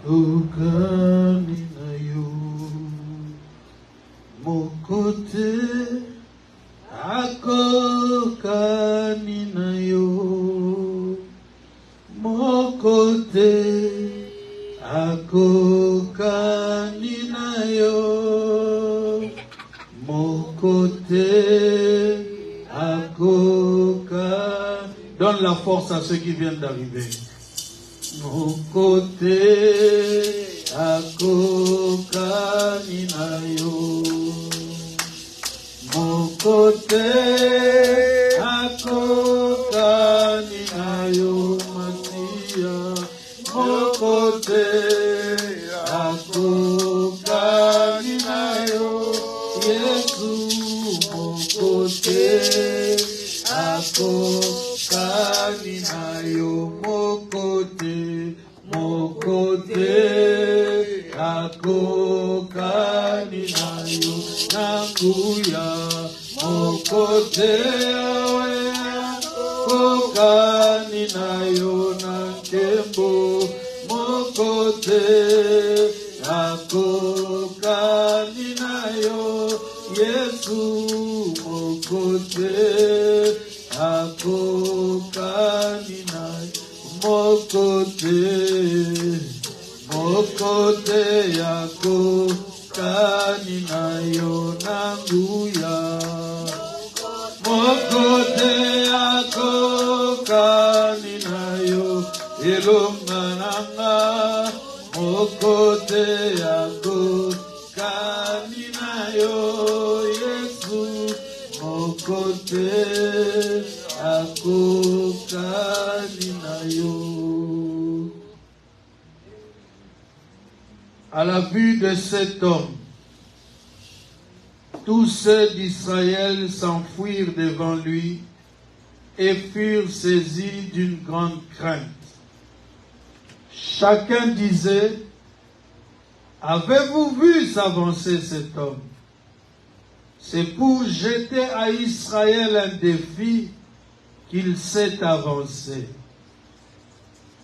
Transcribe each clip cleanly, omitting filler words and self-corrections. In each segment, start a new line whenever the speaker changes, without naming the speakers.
Kokani na yo, mokote akokani na yo, mokote akokani na yo, mokote akokani. Donne la force à ceux qui viennent d'arriver. Mon côté akokani na yo, mon côté akokani na yo, Masia, mon côté akokani na yo, Yesu, mon côté akokani na yo, mon côté akokani na yo, nakuya mon côté akokani na yo, nankembo mon côté akokani na yo, Yesu mon côté akokani na yo, mon côté akokani na yo, nanguya mon côté akokani na yo, elongananga mon côté akokani na yo, Yesu mon côté akokani na yo. À la vue de cet homme, tous ceux d'Israël s'enfuirent devant lui et furent saisis d'une grande crainte. Chacun disait, « Avez-vous vu s'avancer cet homme? C'est pour jeter à Israël un défi qu'il s'est avancé.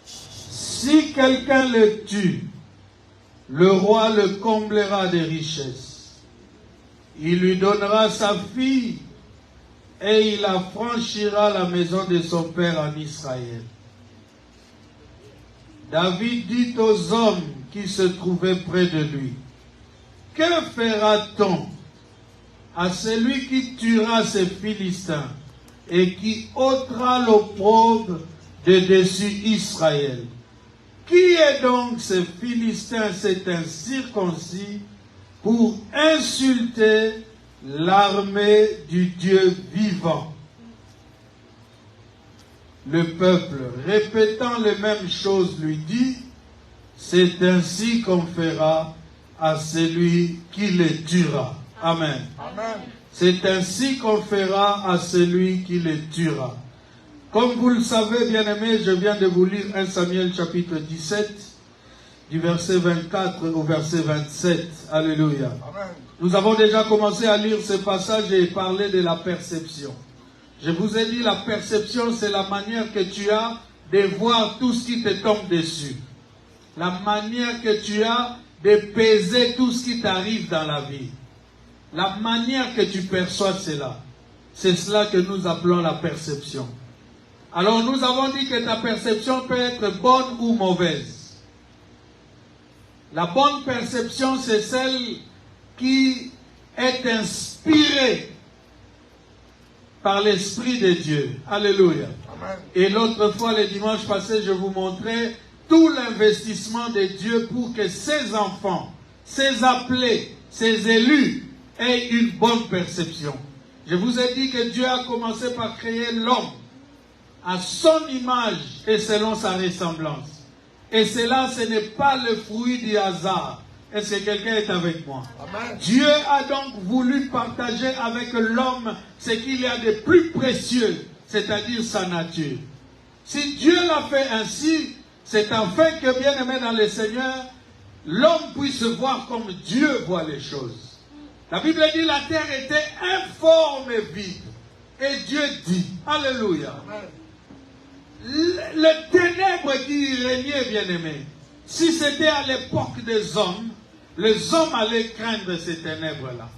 Si quelqu'un le tue, le roi le comblera de richesses. Il lui donnera sa fille et il affranchira la maison de son père en Israël. » David dit aux hommes qui se trouvaient près de lui, « Que fera-t-on à celui qui tuera ces Philistins et qui ôtera l'opprobre de dessus Israël? Qui est donc ce Philistin, cet incirconcis, pour insulter l'armée du Dieu vivant? » Le peuple, répétant les mêmes choses, lui dit, « C'est ainsi qu'on fera à celui qui les tuera. » Amen.
Amen.
C'est ainsi qu'on fera à celui qui les tuera. Comme vous le savez, bien-aimés, je viens de vous lire 1 Samuel chapitre 17, du verset 24 au verset 27. Alléluia.
Amen.
Nous avons déjà commencé à lire ce passage et parler de la perception. Je vous ai dit, la perception, c'est la manière que tu as de voir tout ce qui te tombe dessus. La manière que tu as de peser tout ce qui t'arrive dans la vie. La manière que tu perçois cela. C'est cela que nous appelons la perception. Alors nous avons dit que ta perception peut être bonne ou mauvaise. La bonne perception, c'est celle qui est inspirée par l'Esprit de Dieu. Alléluia.
Amen.
Et l'autre fois, le dimanche passé, je vous montrais tout l'investissement de Dieu pour que ses enfants, ses appelés, ses élus aient une bonne perception. Je vous ai dit que Dieu a commencé par créer l'homme à son image et selon sa ressemblance. Et cela, ce n'est pas le fruit du hasard. Est-ce que quelqu'un est avec moi?
Amen.
Dieu a donc voulu partager avec l'homme ce qu'il y a de plus précieux, c'est-à-dire sa nature. Si Dieu l'a fait ainsi, c'est afin que, bien-aimé dans le Seigneur, l'homme puisse voir comme Dieu voit les choses. La Bible dit la terre était informe et vide. Et Dieu dit, alléluia,
Amen.
le ténèbre qui régnait, bien-aimé, Si c'était à l'époque des hommes, les hommes allaient craindre ces ténèbres-là.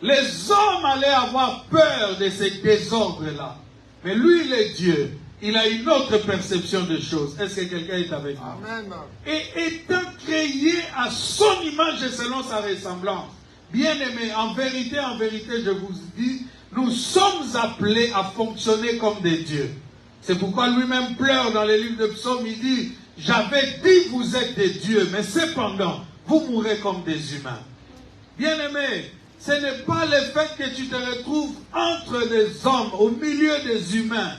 Les hommes allaient avoir peur de ces désordres-là. Mais lui, il est Dieu. Il a une autre perception des choses. Est-ce que quelqu'un est avec moi?
Amen.
Et étant créé à son image et selon sa ressemblance. Bien-aimés, en vérité, je vous dis, nous sommes appelés à fonctionner comme des dieux. C'est pourquoi lui-même pleure dans les livres de psaumes. Il dit, j'avais dit vous êtes des dieux, mais cependant, vous mourrez comme des humains. Bien-aimés, ce n'est pas le fait que tu te retrouves entre les hommes, au milieu des humains,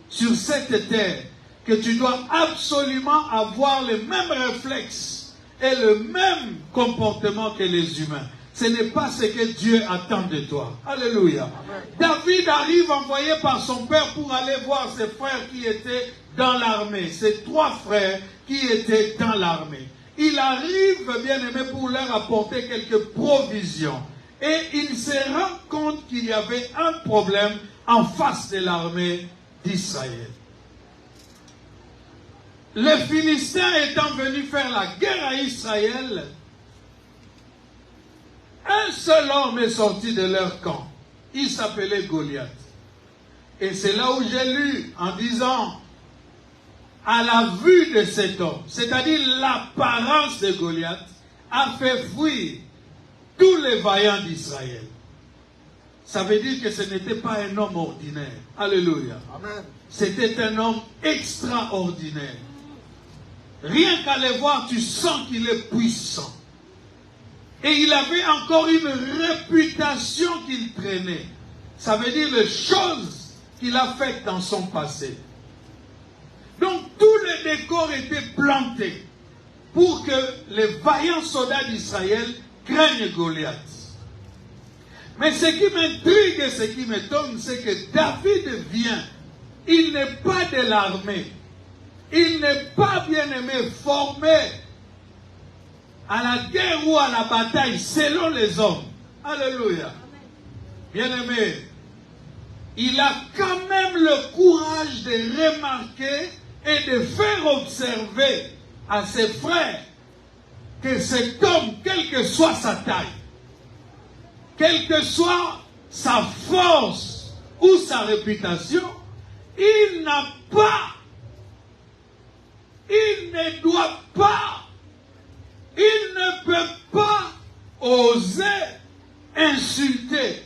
sur cette terre, que tu dois absolument avoir les mêmes réflexes et le même comportement que les humains. Ce n'est pas ce que Dieu attend de toi. Alléluia. Amen. David arrive envoyé par son père pour aller voir ses frères qui étaient dans l'armée. Ses 3 frères qui étaient dans l'armée. Il arrive, bien aimé, pour leur apporter quelques provisions. Et il se rend compte qu'il y avait un problème en face de l'armée d'Israël. Les Philistins étant venus faire la guerre à Israël, un seul homme est sorti de leur camp. Il s'appelait Goliath. Et c'est là où j'ai lu en disant, à la vue de cet homme, c'est-à-dire l'apparence de Goliath, a fait fuir tous les vaillants d'Israël. Ça veut dire que ce n'était pas un homme ordinaire. Alléluia. Amen. C'était un homme extraordinaire. Rien qu'à le voir, tu sens qu'il est puissant. Et il avait encore une réputation qu'il traînait. Ça veut dire les choses qu'il a faites dans son passé. Donc tous les décors étaient plantés pour que les vaillants soldats d'Israël craignent Goliath. Mais ce qui m'intrigue et ce qui m'étonne, c'est que David vient. Il n'est pas de l'armée. Il n'est pas, bien aimé, formé à la guerre ou à la bataille selon les hommes. Alléluia. Bien aimé, il a quand même le courage de remarquer et de faire observer à ses frères que cet homme, quelle que soit sa taille, quelle que soit sa force ou sa réputation, il n'a pas, il ne doit pas, il ne peut pas oser insulter.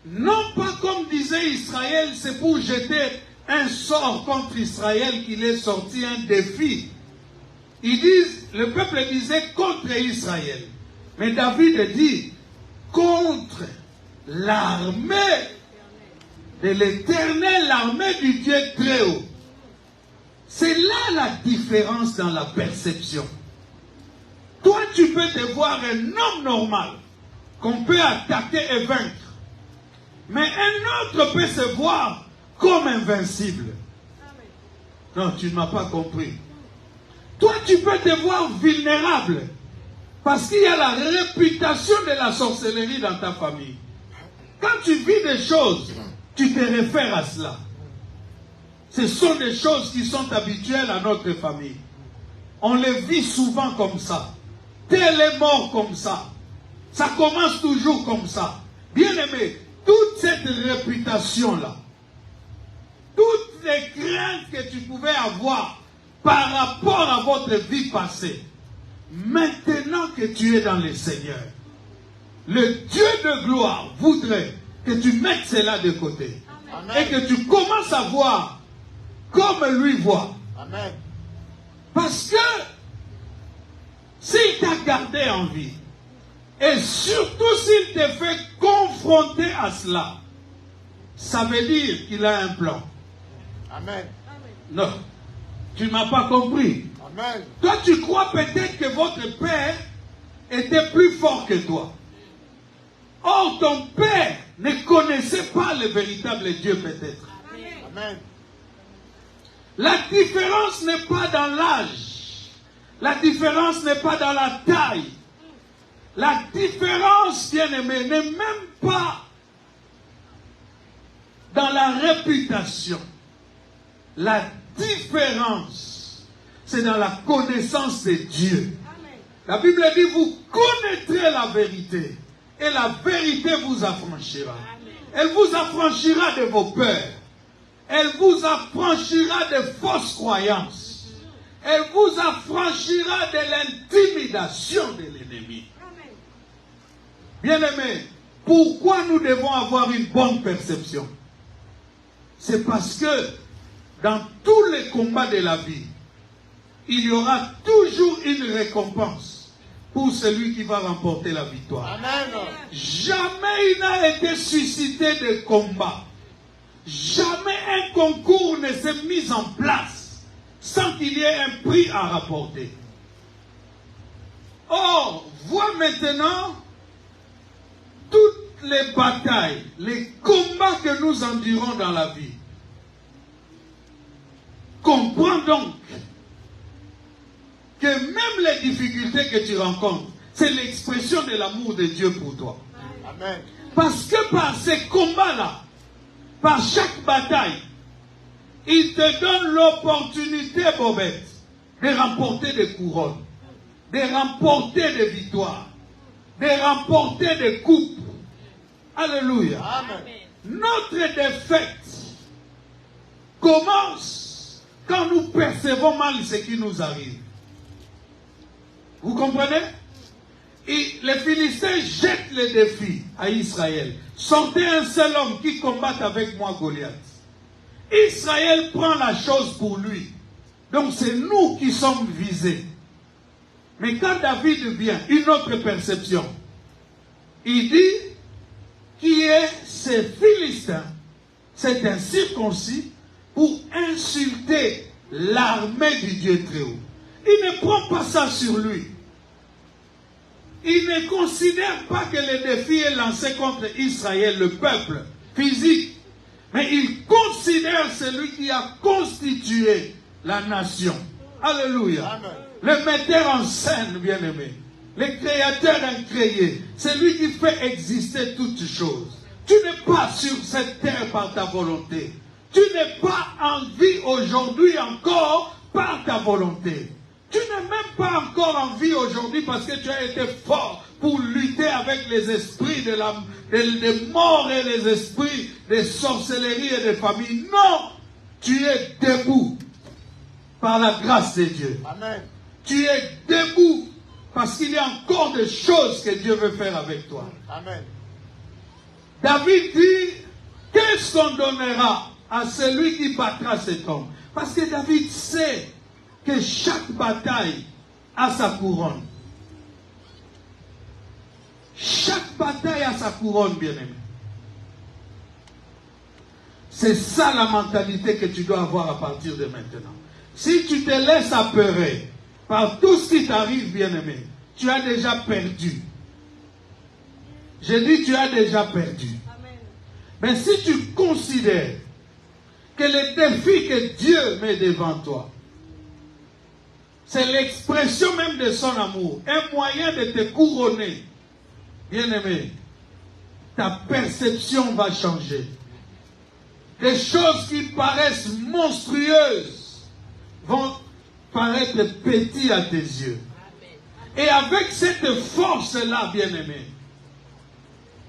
Non pas comme disait Israël, c'est pour jeter un sort contre Israël qu'il est sorti un défi. Ils disent, le peuple disait contre Israël. Mais David dit contre l'armée de l'Éternel, l'armée du Dieu très haut. C'est là la différence dans la perception. Toi, tu peux te voir un homme normal qu'on peut attaquer et vaincre. Mais un autre peut se voir comme invincible. Non, tu ne m'as pas compris. Toi, tu peux te voir vulnérable. Parce qu'il y a la réputation de la sorcellerie dans ta famille. Quand tu vis des choses, tu te réfères à cela. Ce sont des choses qui sont habituelles à notre famille. On les vit souvent comme ça. Tel est mort comme ça. Ça commence toujours comme ça. Bien aimé, toute cette réputation-là, toutes les craintes que tu pouvais avoir par rapport à votre vie passée, maintenant que tu es dans le Seigneur, le Dieu de gloire voudrait que tu mettes cela de côté. Amen. Et que tu commences à voir comme lui voit. Amen. Parce que s'il t'a gardé en vie, et surtout s'il te fait confronter à cela, ça veut dire qu'il a un plan. Amen. Non, tu ne m'as pas compris. Amen. Toi, tu crois peut-être que votre père était plus fort que toi. Or, ton père ne connaissait pas le véritable Dieu peut-être. Amen. La différence n'est pas dans l'âge. La différence n'est pas dans la taille. La différence, bien-aimé, n'est même pas dans la réputation. La différence, c'est dans la connaissance de Dieu. La Bible dit, vous connaîtrez la vérité et la vérité vous affranchira. Elle vous affranchira de vos peurs. Elle vous affranchira de fausses croyances. Elle vous affranchira de l'intimidation de l'ennemi. Bien-aimés, pourquoi nous devons avoir une bonne perception? C'est parce que dans tous les combats de la vie, il y aura toujours une récompense pour celui qui va remporter la victoire. Amen. Jamais il n'a été suscité de combat. Jamais un concours ne s'est mis en place sans qu'il y ait un prix à rapporter. Or, vois maintenant toutes les batailles, les combats que nous endurons dans la vie. Comprends donc que même les difficultés que tu rencontres, c'est l'expression de l'amour de Dieu pour toi. Amen. Parce que par ces combats-là, par chaque bataille, il te donne l'opportunité, Bobette, de remporter des couronnes, de remporter des victoires, de remporter des coupes. Alléluia. Amen. Notre défaite commence quand nous percevons mal ce qui nous arrive. Vous comprenez? Et les Philistins jettent le défi à Israël. Sortez un seul homme qui combatte avec moi Goliath. Israël prend la chose pour lui. Donc c'est nous qui sommes visés. Mais quand David vient, une autre perception. Il dit, qui est ce Philistin? C'est un circoncis pour insulter l'armée du Dieu très haut. Il ne prend pas ça sur lui. Il ne considère pas que le défi est lancé contre Israël, le peuple physique. Mais il considère celui qui a constitué la nation. Alléluia. Amen. Le metteur en scène, bien-aimé. Le créateur incréé. C'est lui qui fait exister toutes choses. Tu n'es pas sur cette terre par ta volonté. Tu n'es pas en vie aujourd'hui encore par ta volonté. Tu n'es même pas encore en vie aujourd'hui parce que tu as été fort pour lutter avec les esprits des morts et les esprits de sorcellerie et de famille. Non, tu es debout par la grâce de Dieu. Amen. Tu es debout parce qu'il y a encore des choses que Dieu veut faire avec toi. Amen. David dit, qu'est-ce qu'on donnera à celui qui battra cet homme? Parce que David sait que chaque bataille a sa couronne. Chaque bataille a sa couronne, bien-aimé. C'est ça la mentalité que tu dois avoir à partir de maintenant. Si tu te laisses apeurer par tout ce qui t'arrive, bien-aimé, tu as déjà perdu. Je dis tu as déjà perdu. Amen. Mais si tu considères que le défi que Dieu met devant toi, c'est l'expression même de son amour, un moyen de te couronner, bien-aimé, ta perception va changer. Des choses qui paraissent monstrueuses vont paraître petites à tes yeux. Et avec cette force-là, bien-aimé,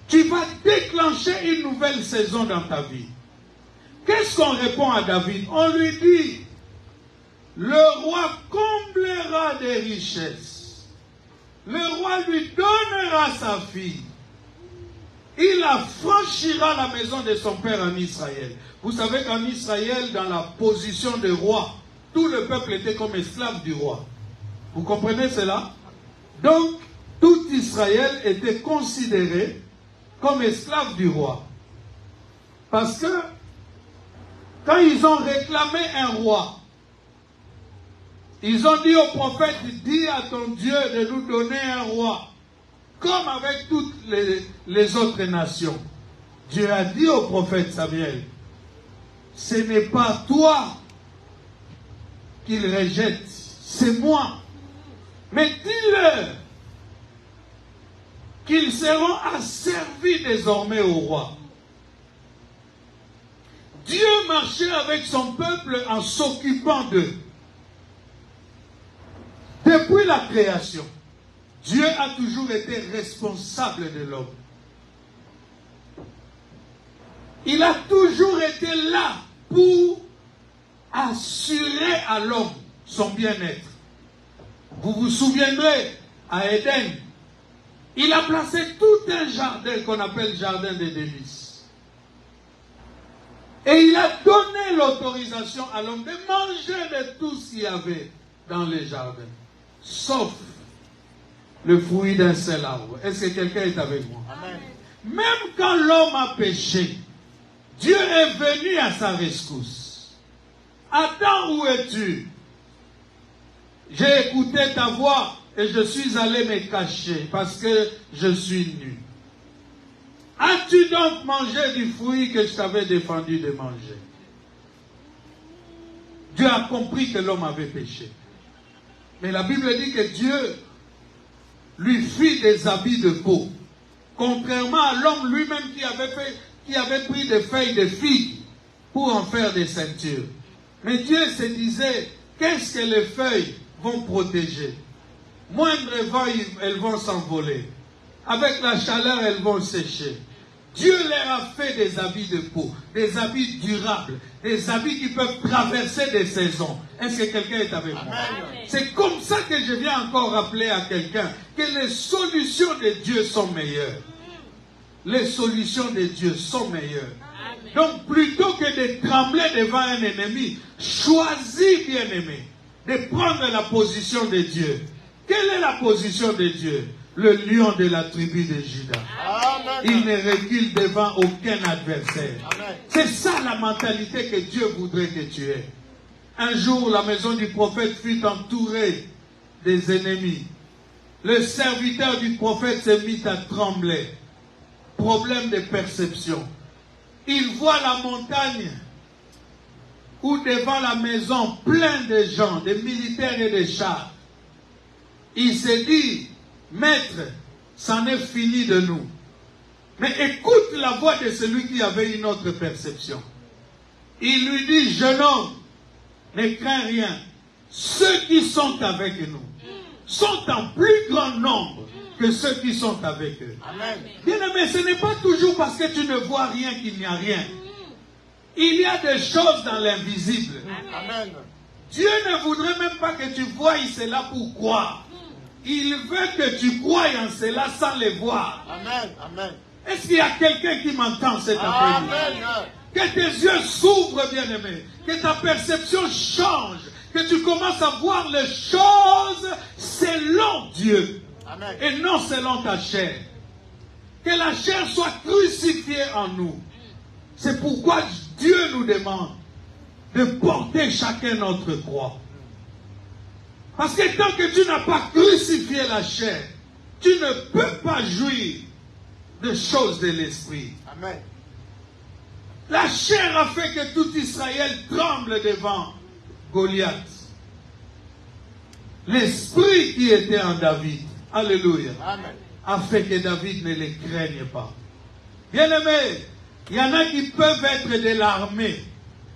tu vas déclencher une nouvelle saison dans ta vie. Qu'est-ce qu'on répond à David? On lui dit, le roi comblera des richesses. Le roi lui donnera sa fille. Il affranchira la maison de son père en Israël. Vous savez qu'en Israël, dans la position de roi, tout le peuple était comme esclave du roi. Vous comprenez cela? Donc, tout Israël était considéré comme esclave du roi. Parce que, quand ils ont réclamé un roi, ils ont dit au prophète, dis à ton Dieu de nous donner un roi, comme avec toutes les autres nations. Dieu a dit au prophète Samuel, ce n'est pas toi qu'il rejette, c'est moi. Mais dis-leur qu'ils seront asservis désormais au roi. Dieu marchait avec son peuple en s'occupant d'eux. Depuis la création, Dieu a toujours été responsable de l'homme. Il a toujours été là pour assurer à l'homme son bien-être. Vous vous souviendrez, à Éden, il a placé tout un jardin qu'on appelle jardin des délices. Et il a donné l'autorisation à l'homme de manger de tout ce qu'il y avait dans les jardins, sauf le fruit d'un seul arbre. Est-ce que quelqu'un est avec moi? Amen. Même quand l'homme a péché, Dieu est venu à sa rescousse. Adam, où es-tu? J'ai écouté ta voix et je suis allé me cacher parce que je suis nu. As-tu donc mangé du fruit que je t'avais défendu de manger? Dieu a compris que l'homme avait péché. Mais la Bible dit que Dieu lui fit des habits de peau. Contrairement à l'homme lui-même qui avait pris des feuilles de figue pour en faire des ceintures. Mais Dieu se disait, qu'est-ce que les feuilles vont protéger? Moindre vent, elles vont s'envoler. Avec la chaleur, elles vont sécher. Dieu leur a fait des habits de peau, des habits durables, des habits qui peuvent traverser des saisons. Est-ce que quelqu'un est avec moi? C'est comme ça que je viens encore rappeler à quelqu'un que les solutions de Dieu sont meilleures. Les solutions de Dieu sont meilleures. Donc, plutôt que de trembler devant un ennemi, choisis, bien-aimé, de prendre la position de Dieu. Quelle est la position de Dieu? Le lion de la tribu de Juda. Amen. Il ne recule devant aucun adversaire. C'est ça la mentalité que Dieu voudrait que tu aies. Un jour, la maison du prophète fut entourée des ennemis. Le serviteur du prophète s'est mis à trembler. Problème de perception. Il voit la montagne où devant la maison, plein de gens, des militaires et des chars. Il s'est dit, maître, c'en est fini de nous. Mais écoute la voix de celui qui avait une autre perception. Il lui dit, jeune homme, ne crains rien. Ceux qui sont avec nous sont en plus grand nombre que ceux qui sont avec eux. Amen. Bien aimé, ce n'est pas toujours parce que tu ne vois rien qu'il n'y a rien. Il y a des choses dans l'invisible. Amen. Dieu ne voudrait même pas que tu voies cela pour croire. Il veut que tu croies en cela sans les voir. Amen. Amen. Est-ce qu'il y a quelqu'un qui m'entend cet après-midi? Que tes yeux s'ouvrent, bien-aimé. Que ta perception change. Que tu commences à voir les choses selon Dieu. Amen. Et non selon ta chair. Que la chair soit crucifiée en nous. C'est pourquoi Dieu nous demande de porter chacun notre croix. Parce que tant que tu n'as pas crucifié la chair, tu ne peux pas jouir de choses de l'esprit. Amen. La chair a fait que tout Israël tremble devant Goliath. L'esprit qui était en David, alléluia, amen, a fait que David ne les craigne pas. Bien-aimés, il y en a qui peuvent être de l'armée.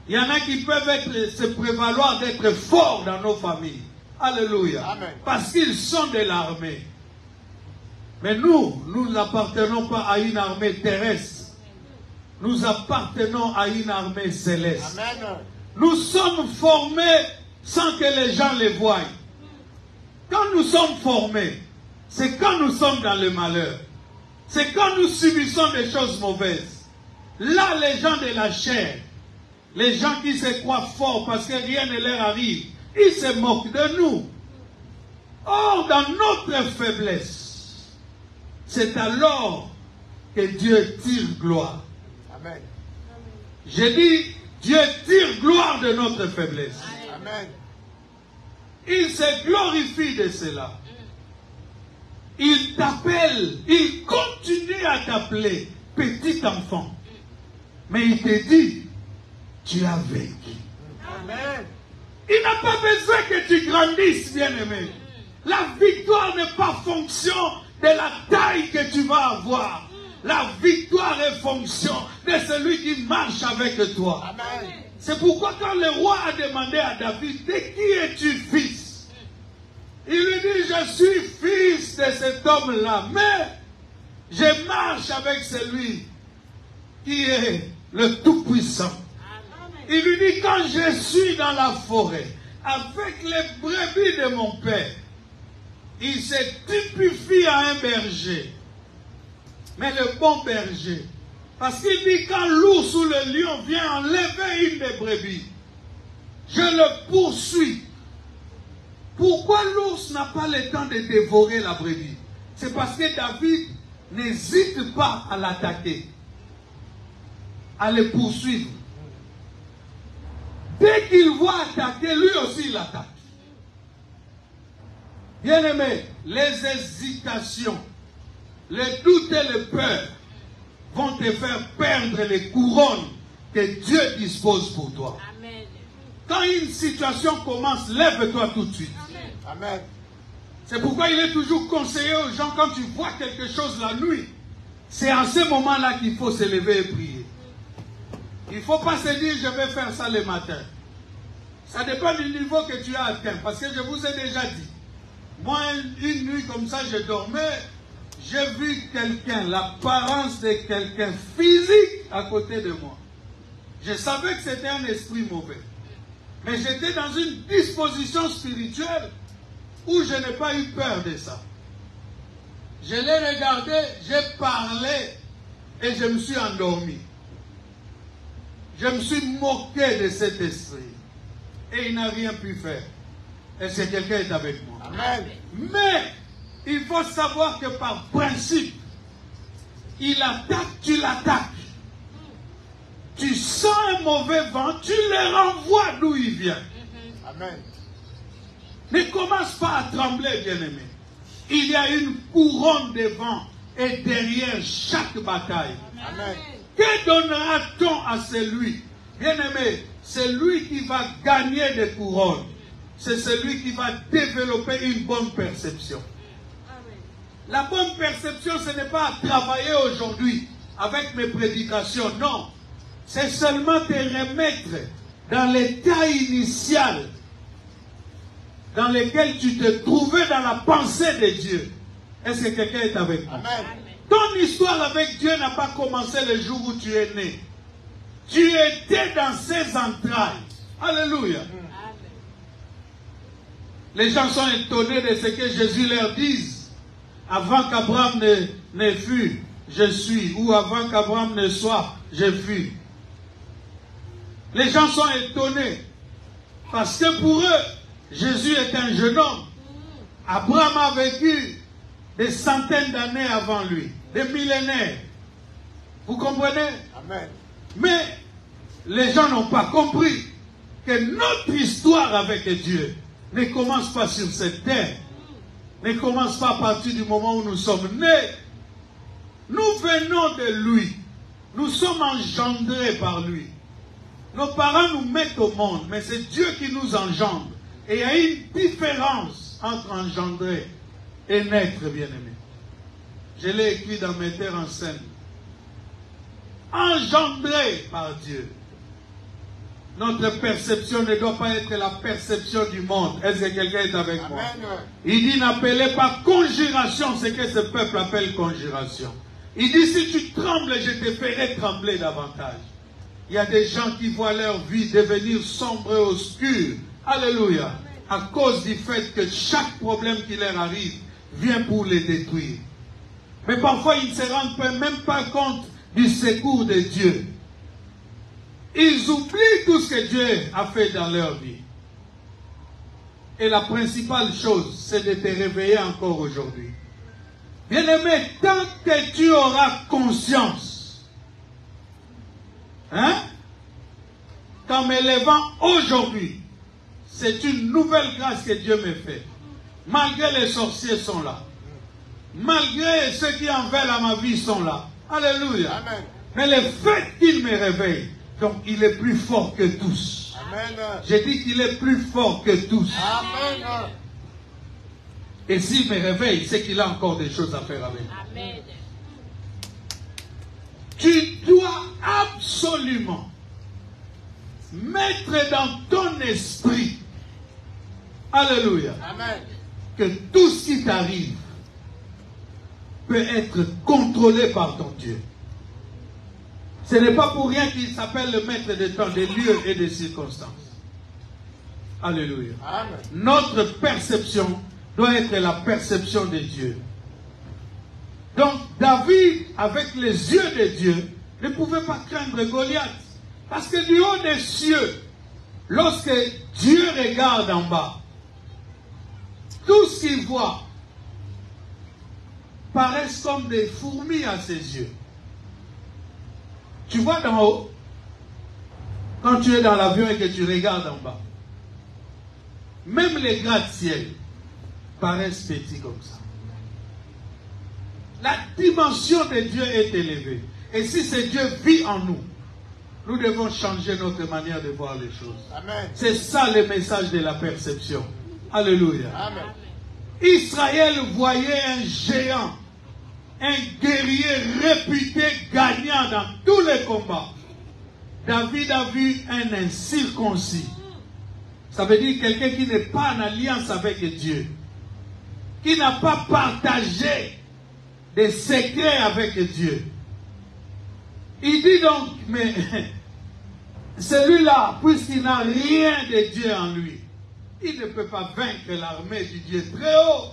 Il y en a qui peuvent se prévaloir d'être forts dans nos familles. Alléluia. Amen. Parce qu'ils sont de l'armée. Mais nous n'appartenons pas à une armée terrestre. Nous appartenons à une armée céleste. Amen. Nous sommes formés sans que les gens les voient. Quand nous sommes formés, c'est quand nous sommes dans le malheur. C'est quand nous subissons des choses mauvaises. Là, les gens de la chair, les gens qui se croient forts parce que rien ne leur arrive, ils se moquent de nous. Or, dans notre faiblesse, c'est alors que Dieu tire gloire. Amen. J'ai dit, Dieu tire gloire de notre faiblesse. Amen. Il se glorifie de cela. Il t'appelle, il continue à t'appeler petit enfant. Mais il te dit, tu as vécu. Amen. Il n'a pas besoin que tu grandisses, bien-aimé. La victoire n'est pas fonction de la taille que tu vas avoir. La victoire est fonction de celui qui marche avec toi. C'est pourquoi quand le roi a demandé à David, de qui es-tu fils? Il lui dit, je suis fils de cet homme-là, mais je marche avec celui qui est le Tout-Puissant. Il lui dit, quand je suis dans la forêt, avec les brebis de mon père, il se typifie à un berger. Mais le bon berger. Parce qu'il dit, quand l'ours ou le lion vient enlever une des brebis, je le poursuis. Pourquoi l'ours n'a pas le temps de dévorer la brebis? C'est parce que David n'hésite pas à l'attaquer, à le poursuivre. Dès qu'il voit attaquer, lui aussi il attaque. Bien-aimé, les hésitations, les doutes et les peurs vont te faire perdre les couronnes que Dieu dispose pour toi. Amen. Quand une situation commence, lève-toi tout de suite. Amen. C'est pourquoi il est toujours conseillé aux gens, quand tu vois quelque chose la nuit, c'est en ce moment-là qu'il faut se lever et prier. Il ne faut pas se dire, je vais faire ça le matin. Ça dépend du niveau que tu as atteint. Parce que je vous ai déjà dit, moi, une nuit comme ça, je dormais, j'ai vu quelqu'un, l'apparence de quelqu'un physique à côté de moi. Je savais que c'était un esprit mauvais. Mais j'étais dans une disposition spirituelle où je n'ai pas eu peur de ça. Je l'ai regardé, j'ai parlé et je me suis endormi. Je me suis moqué de cet esprit. Et il n'a rien pu faire. Et c'est quelqu'un qui est avec moi. Amen. Mais il faut savoir que par principe, il attaque, tu l'attaques. Tu sens un mauvais vent, tu le renvoies d'où il vient. Amen. Ne commence pas à trembler, bien-aimé. Il y a une couronne de vent et derrière chaque bataille. Amen. Que donnera-t-on à celui, bien-aimé, celui qui va gagner des couronnes? C'est celui qui va développer une bonne perception. La bonne perception, ce n'est pas à travailler aujourd'hui avec mes prédications, non. C'est seulement te remettre dans l'état initial dans lequel tu te trouvais dans la pensée de Dieu. Est-ce que quelqu'un est avec moi? Amen. Ton histoire avec Dieu n'a pas commencé le jour où tu es né. Tu étais dans ses entrailles. Alléluia. Les gens sont étonnés de ce que Jésus leur dise. Avant qu'Abraham ne fût, je suis. Ou avant qu'Abraham ne soit, je fus. Les gens sont étonnés. Parce que pour eux, Jésus est un jeune homme. Abraham a vécu des centaines d'années avant lui. Des millénaires. Vous comprenez? Amen. Mais les gens n'ont pas compris que notre histoire avec Dieu ne commence pas sur cette terre. Ne commence pas à partir du moment où nous sommes nés. Nous venons de lui. Nous sommes engendrés par lui. Nos parents nous mettent au monde, mais c'est Dieu qui nous engendre. Et il y a une différence entre engendrer et naître, bien-aimé. Je l'ai écrit dans mes terres en scène. Engendré par Dieu. Notre perception ne doit pas être la perception du monde. Est-ce que quelqu'un est avec moi? Il dit, n'appelez pas conjuration ce que ce peuple appelle conjuration. Il dit, si tu trembles, je te ferai trembler davantage. Il y a des gens qui voient leur vie devenir sombre et obscure. Alléluia. À cause du fait que chaque problème qui leur arrive vient pour les détruire. Mais parfois, ils ne se rendent même pas compte du secours de Dieu. Ils oublient tout ce que Dieu a fait dans leur vie. Et la principale chose, c'est de te réveiller encore aujourd'hui. Bien-aimé, tant que tu auras conscience, qu'en me levant aujourd'hui, c'est une nouvelle grâce que Dieu me fait. Malgré les sorciers sont là. Malgré ceux qui en veulent à ma vie sont là. Alléluia. Amen. Mais le fait qu'il me réveille, donc il est plus fort que tous. Amen. J'ai dit qu'il est plus fort que tous. Amen. Et s'il me réveille, c'est qu'il a encore des choses à faire avec moi. Amen. Tu dois absolument mettre dans ton esprit, alléluia, amen, que tout ce qui t'arrive peut être contrôlé par ton Dieu. Ce n'est pas pour rien qu'il s'appelle le maître des temps, des lieux et des circonstances. Alléluia.
Amen.
Notre perception doit être la perception de Dieu. Donc David, avec les yeux de Dieu, ne pouvait pas craindre Goliath. Parce que du haut des cieux, lorsque Dieu regarde en bas, tout ce qu'il voit paraissent comme des fourmis à ses yeux. Tu vois d'en haut, quand tu es dans l'avion et que tu regardes en bas, même les gratte-ciel paraissent petits comme ça. La dimension de Dieu est élevée. Et si ce Dieu vit en nous, nous devons changer notre manière de voir les choses. C'est ça le message de la perception. Alléluia.
Amen.
Israël voyait un géant, un guerrier réputé gagnant dans tous les combats. David a vu un incirconcis. Ça veut dire quelqu'un qui n'est pas en alliance avec Dieu, qui n'a pas partagé des secrets avec Dieu. Il dit donc, mais celui-là, puisqu'il n'a rien de Dieu en lui, il ne peut pas vaincre l'armée du Dieu très haut.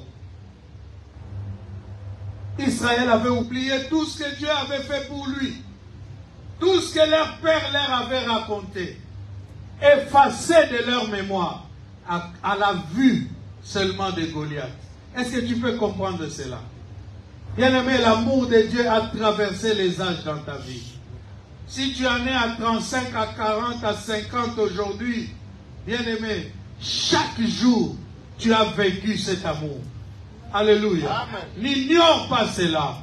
Israël avait oublié tout ce que Dieu avait fait pour lui. Tout ce que leur père leur avait raconté. Effacé de leur mémoire à la vue seulement de Goliath. Est-ce que tu peux comprendre cela? Bien-aimé, l'amour de Dieu a traversé les âges dans ta vie. Si tu en es à 35, à 40, à 50 aujourd'hui, bien-aimé, chaque jour, tu as vécu cet amour. Alléluia. N'ignore pas cela.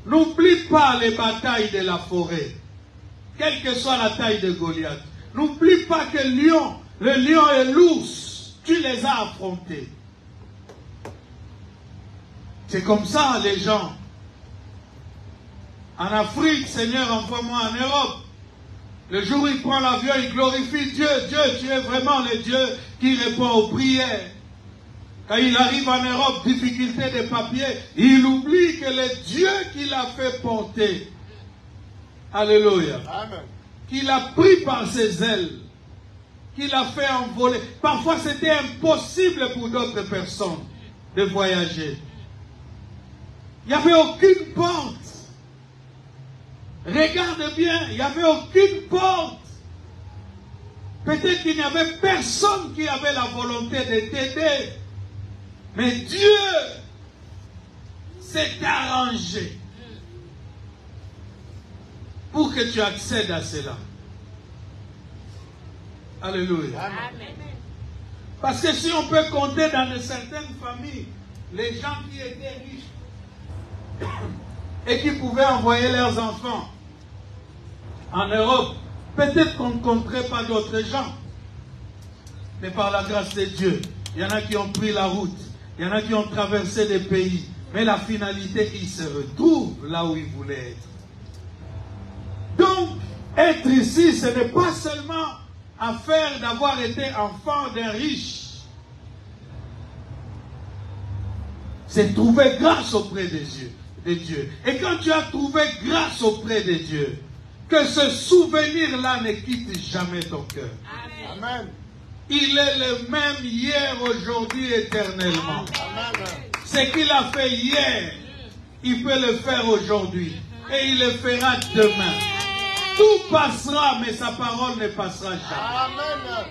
N'oublie pas les batailles de la forêt. Quelle que soit la taille de Goliath. N'oublie pas que le lion et l'ours, tu les as affrontés. C'est comme ça, les gens. En Afrique, Seigneur, envoie-moi en Europe. Le jour où il prend l'avion, il glorifie Dieu. Dieu, tu es vraiment le Dieu qui répond aux prières. Quand il arrive en Europe, difficulté de papiers, il oublie que le Dieu qui l'a fait porter, alléluia,
Amen.
Qu'il a pris par ses ailes, qu'il a fait envoler. Parfois, c'était impossible pour d'autres personnes de voyager. Il n'y avait aucune porte. Regarde bien, il n'y avait aucune porte. Peut-être qu'il n'y avait personne qui avait la volonté de t'aider. Mais Dieu s'est arrangé pour que tu accèdes à cela. Alléluia.
Amen.
Parce que si on peut compter dans de certaines familles, les gens qui étaient riches et qui pouvaient envoyer leurs enfants en Europe, peut-être qu'on ne compterait pas d'autres gens. Mais par la grâce de Dieu, il y en a qui ont pris la route. Il y en a qui ont traversé des pays. Mais la finalité, ils se retrouvent là où ils voulaient être. Donc, être ici, ce n'est pas seulement affaire d'avoir été enfant d'un riche. C'est trouver grâce auprès de Dieu. Et quand tu as trouvé grâce auprès de Dieu, que ce souvenir-là ne quitte jamais ton cœur.
Amen.
Il est le même hier, aujourd'hui, éternellement.
Amen.
Ce qu'il a fait hier, il peut le faire aujourd'hui. Et il le fera demain. Tout passera, mais sa parole ne passera jamais.
Amen.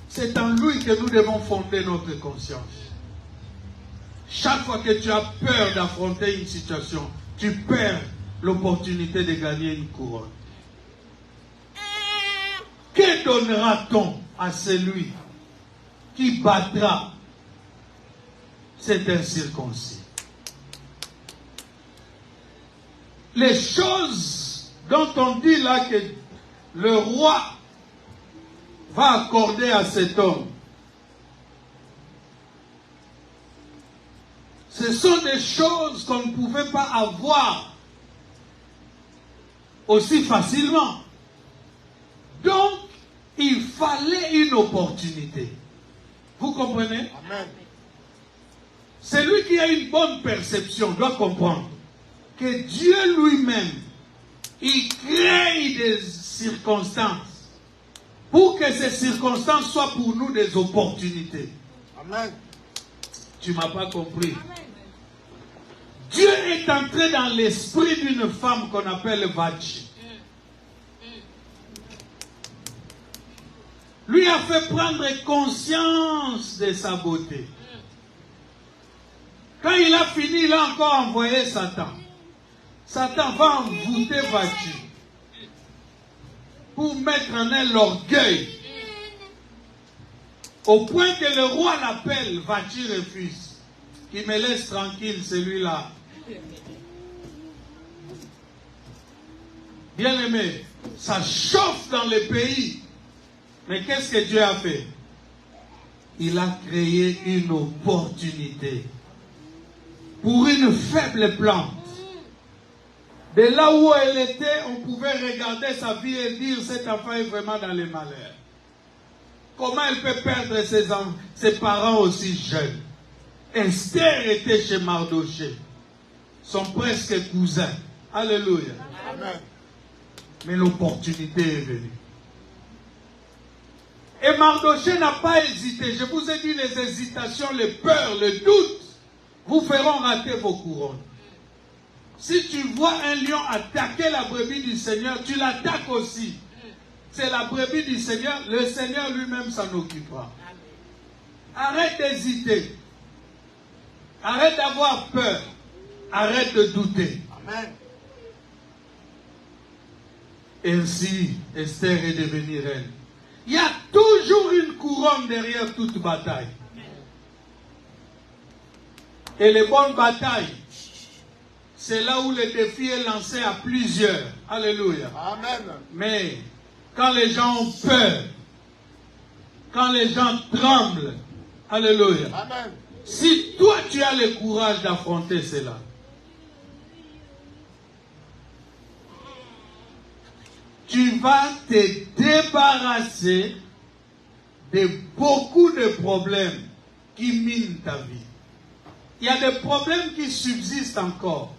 C'est en lui que nous devons fonder notre conscience. Chaque fois que tu as peur d'affronter une situation, tu perds l'opportunité de gagner une couronne. Que donnera-t-on à celui qui battra cet incirconcis? Les choses dont on dit là que le roi va accorder à cet homme, ce sont des choses qu'on ne pouvait pas avoir aussi facilement. Donc, il fallait une opportunité. Vous comprenez?
Amen.
Celui qui a une bonne perception doit comprendre que Dieu lui-même, il crée des circonstances pour que ces circonstances soient pour nous des opportunités.
Amen.
Tu ne m'as pas compris. Amen. Dieu est entré dans l'esprit d'une femme qu'on appelle Vachi. Lui a fait prendre conscience de sa beauté. Quand il a fini, il a encore envoyé Satan. Satan va envoûter Vachi pour mettre en elle l'orgueil. Au point que le roi l'appelle, Vachi refuse. Qu'il me laisse tranquille, celui-là. Bien aimé, ça chauffe dans le pays. Mais qu'est-ce que Dieu a fait? Il a créé une opportunité pour une faible plante. De là où elle était, on pouvait regarder sa vie et dire cet enfant est vraiment dans les malheurs. Comment elle peut perdre ses parents aussi jeunes? Esther était chez Mardoché, son presque cousin. Alléluia.
Amen.
Mais l'opportunité est venue. Et Mardoché n'a pas hésité. Je vous ai dit, les hésitations, les peurs, le doute vous feront rater vos couronnes. Si tu vois un lion attaquer la brebis du Seigneur, tu l'attaques aussi. C'est la brebis du Seigneur, le Seigneur lui-même s'en occupera. Arrête d'hésiter. Arrête d'avoir peur. Arrête de douter.
Amen.
Ainsi, Esther est devenue reine. Il y a toujours une couronne derrière toute bataille. Et les bonnes batailles, c'est là où le défi est lancé à plusieurs. Alléluia.
Amen.
Mais quand les gens ont peur, quand les gens tremblent, alléluia.
Amen.
Si toi tu as le courage d'affronter cela, tu vas te débarrasser de beaucoup de problèmes qui minent ta vie. Il y a des problèmes qui subsistent encore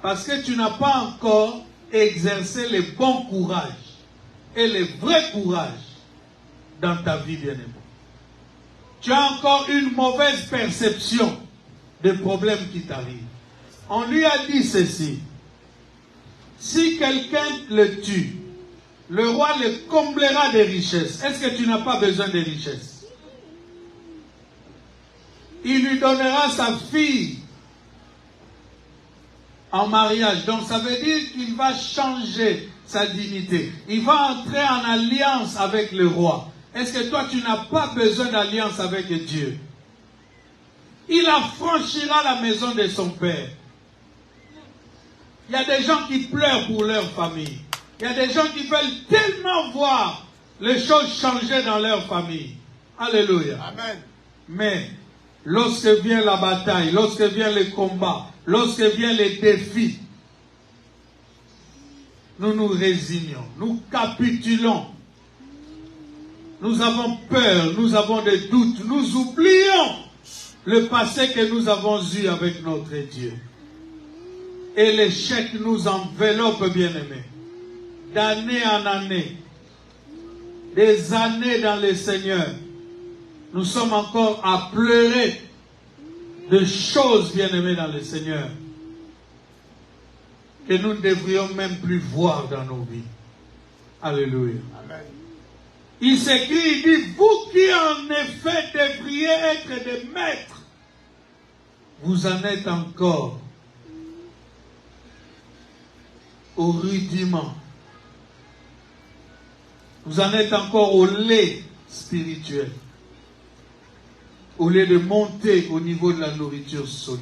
parce que tu n'as pas encore exercé le bon courage et le vrai courage dans ta vie, bien-aimée. Tu as encore une mauvaise perception des problèmes qui t'arrivent. On lui a dit ceci: si quelqu'un le tue, le roi le comblera de richesses. Est-ce que tu n'as pas besoin de richesses? Il lui donnera sa fille en mariage. Donc ça veut dire qu'il va changer sa dignité. Il va entrer en alliance avec le roi. Est-ce que toi tu n'as pas besoin d'alliance avec Dieu? Il affranchira la maison de son père. Il y a des gens qui pleurent pour leur famille. Il y a des gens qui veulent tellement voir les choses changer dans leur famille. Alléluia.
Amen.
Mais lorsque vient la bataille, lorsque vient le combat, lorsque vient les défis, nous nous résignons, nous capitulons. Nous avons peur, nous avons des doutes, nous oublions le passé que nous avons eu avec notre Dieu. Et l'échec nous enveloppe, bien-aimés. D'année en année, des années dans le Seigneur, nous sommes encore à pleurer de choses, bien-aimées, dans le Seigneur, que nous ne devrions même plus voir dans nos vies. Alléluia.
Amen.
Il s'écrit, il dit, vous qui en effet devriez être des maîtres, vous en êtes encore au rudiment. Vous en êtes encore au lait spirituel. Au lieu de monter au niveau de la nourriture solide.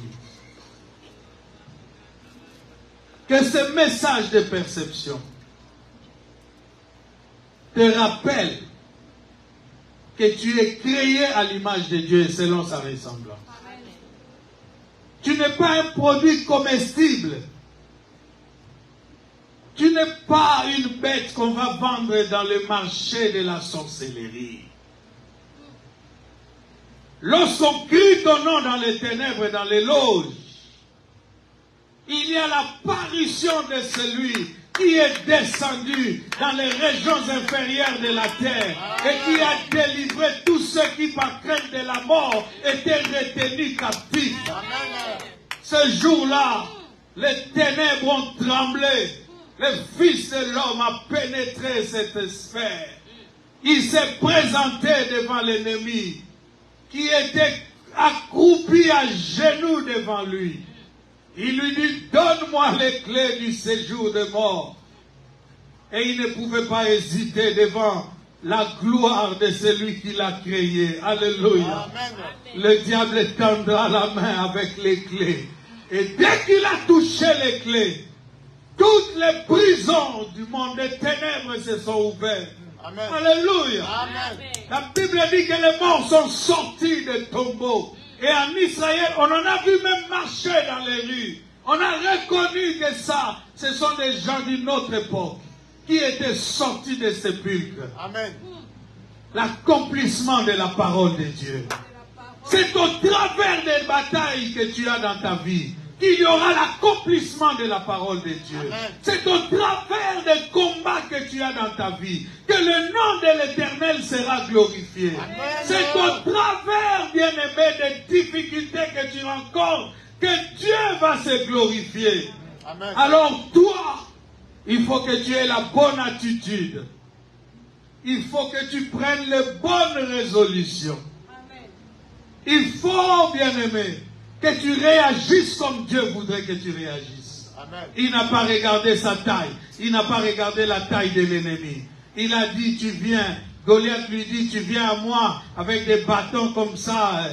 Que ce message de perception te rappelle que tu es créé à l'image de Dieu et selon sa ressemblance. Tu n'es pas un produit comestible. Tu n'es pas une bête qu'on va vendre dans le marché de la sorcellerie. Lorsqu'on crie ton nom dans les ténèbres, dans les loges, il y a l'apparition de celui qui est descendu dans les régions inférieures de la terre et qui a délivré tous ceux qui, par crainte de la mort, étaient retenus captifs. Ce jour-là, les ténèbres ont tremblé. Le Fils de l'homme a pénétré cette sphère. Il s'est présenté devant l'ennemi qui était accroupi à genoux devant lui. Il lui dit, donne-moi les clés du séjour de mort. Et il ne pouvait pas hésiter devant la gloire de celui qui l'a créé. Alléluia. Amen. Le diable tendra la main avec les clés. Et dès qu'il a touché les clés, toutes les prisons du monde des ténèbres se sont ouvertes. Amen. Alléluia. Amen. La Bible dit que les morts sont sortis des tombeaux. Et en Israël, on en a vu même marcher dans les rues. On a reconnu que ça, ce sont des gens d'une autre époque qui étaient sortis des sépulcres. Amen. L'accomplissement de la parole de Dieu. C'est au travers des batailles que tu as dans ta vie qu'il y aura l'accomplissement de la parole de Dieu. C'est au travers des combats que tu as dans ta vie que le nom de l'Éternel sera glorifié. C'est au travers, bien-aimé, des difficultés que tu rencontres que Dieu va se glorifier. Amen. Alors toi, il faut que tu aies la bonne attitude. Il faut que tu prennes les bonnes résolutions. Amen. Il faut, bien-aimé, que tu réagisses comme Dieu voudrait que tu réagisses. Amen. Il n'a pas regardé sa taille. Il n'a pas regardé la taille de l'ennemi. Il a dit, tu viens. Goliath lui dit, tu viens à moi avec des bâtons comme ça,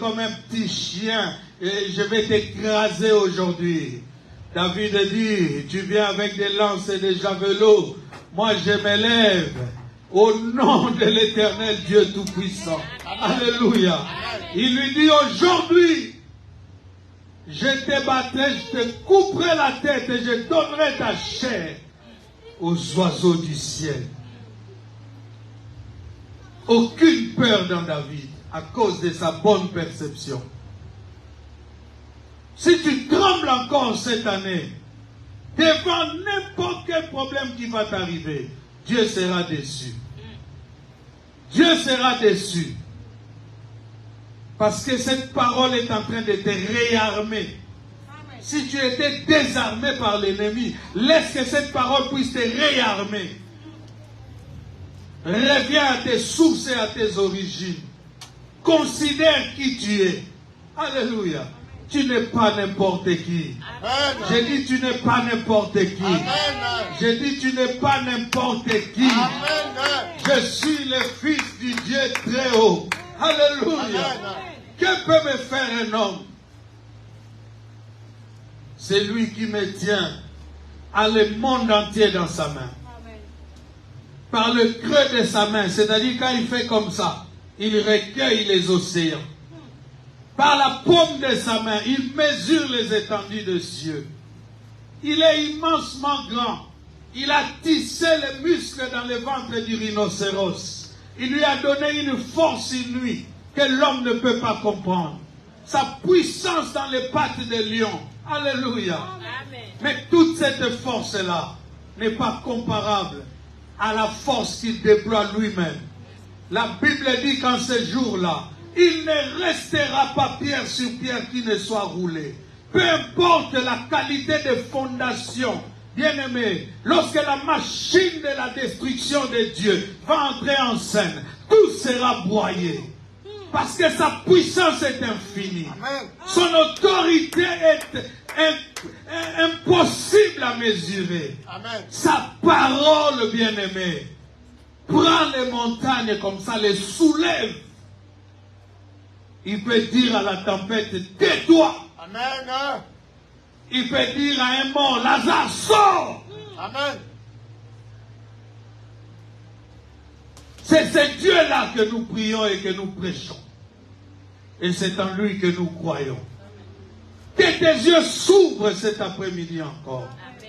comme un petit chien. Et je vais t'écraser aujourd'hui. David dit, tu viens avec des lances et des javelots. Moi, je m'élève au nom de l'Éternel Dieu Tout-Puissant. Alléluia. Il lui dit, aujourd'hui, je te battrai, je te couperai la tête et je donnerai ta chair aux oiseaux du ciel. Aucune peur dans David à cause de sa bonne perception. Si tu trembles encore cette année, devant n'importe quel problème qui va t'arriver, Dieu sera déçu. Dieu sera déçu. Parce que cette parole est en train de te réarmer. Si tu étais désarmé par l'ennemi, laisse que cette parole puisse te réarmer. Reviens à tes sources et à tes origines. Considère qui tu es. Alléluia. Tu n'es pas n'importe qui. J'ai dit tu n'es pas n'importe qui. J'ai dit tu n'es pas n'importe qui. Je suis le Fils du Dieu très haut. Alléluia. Que peut me faire un homme? C'est lui qui me tient à le monde entier dans sa main. Par le creux de sa main, c'est-à-dire quand il fait comme ça, il recueille les océans. Par la paume de sa main, il mesure les étendues de cieux. Il est immensement grand. Il a tissé les muscles dans le ventre du rhinocéros. Il lui a donné une force inouïe que l'homme ne peut pas comprendre. Sa puissance dans les pattes de lion. Alléluia. Amen. Mais toute cette force-là n'est pas comparable à la force qu'il déploie lui-même. La Bible dit qu'en ce jour-là, il ne restera pas pierre sur pierre qui ne soit roulée. Peu importe la qualité de fondation, bien-aimé, lorsque la machine de la destruction de Dieu va entrer en scène, tout sera broyé. Parce que sa puissance est infinie. Amen. Son autorité est impossible à mesurer. Amen. Sa parole, bien-aimé, prend les montagnes comme ça, les soulève. Il peut dire à la tempête, tais-toi. Amen. Il peut dire à un mort, Lazare, sors. Amen. C'est ce Dieu-là que nous prions et que nous prêchons. Et c'est en lui que nous croyons. Que tes yeux s'ouvrent cet après-midi encore.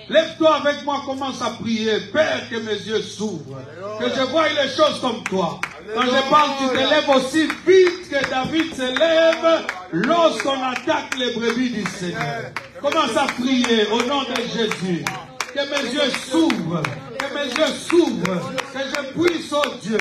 Lève-toi avec moi, commence à prier. Père, que mes yeux s'ouvrent. Que je voie les choses comme toi. Quand je parle, tu te lèves aussi vite que David se lève lorsqu'on attaque les brebis du Seigneur. Commence à prier au nom de Jésus. Que mes yeux s'ouvrent, que mes yeux s'ouvrent, que je puisse, oh Dieu,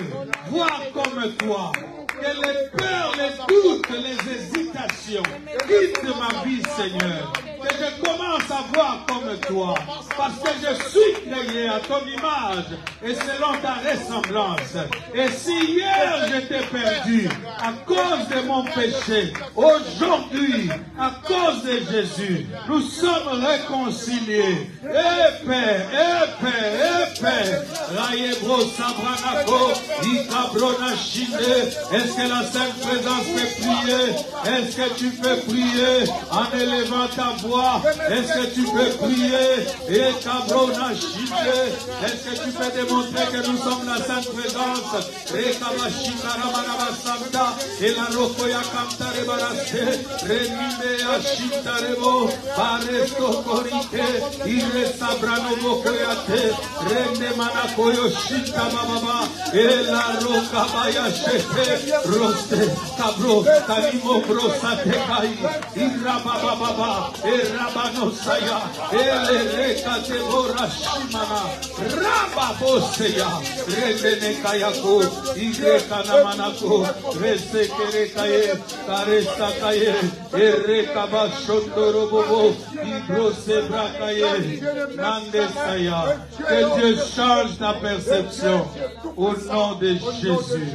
voir comme toi. Que les peurs, les doutes, les hésitations quittent ma vie, Seigneur. Que je commence à voir comme toi. Parce que je suis créé à ton image et selon ta ressemblance. Et si hier j'étais perdu à cause de mon péché, aujourd'hui, à cause de Jésus, nous sommes réconciliés. Père, Raïebro Sabranako, Ikabrona Chinde. Est-ce que la Sainte Présence peut prier? Est-ce que tu peux prier en élevant ta voix? Est-ce que tu peux prier? Et Kabrona Chinde. Est-ce que tu peux démontrer que nous sommes la Sainte Présence? Et Kabashika Ramanaba Santa. Et la Rokoya Kantare Barase. Renime Ashita Rebo. Paresto Korike. Ire Sabrano Bokoyate. Rende Manakoyo Shita Baba. Et la Rokabaya Shete. Roste, Cabro, Kalimo, Brosa, Tekai, Irababa Baba, Erabano Saya, Eleka Tebora Shimana, Rababoseya, Redene Kayako, Ireka Namanako, Resekerekaye, Karesta Kaye, Erekaba Shondorobobo, Ibrose Brakaye, Nande Saya. Que Dieu change ta perception au nom de Jésus.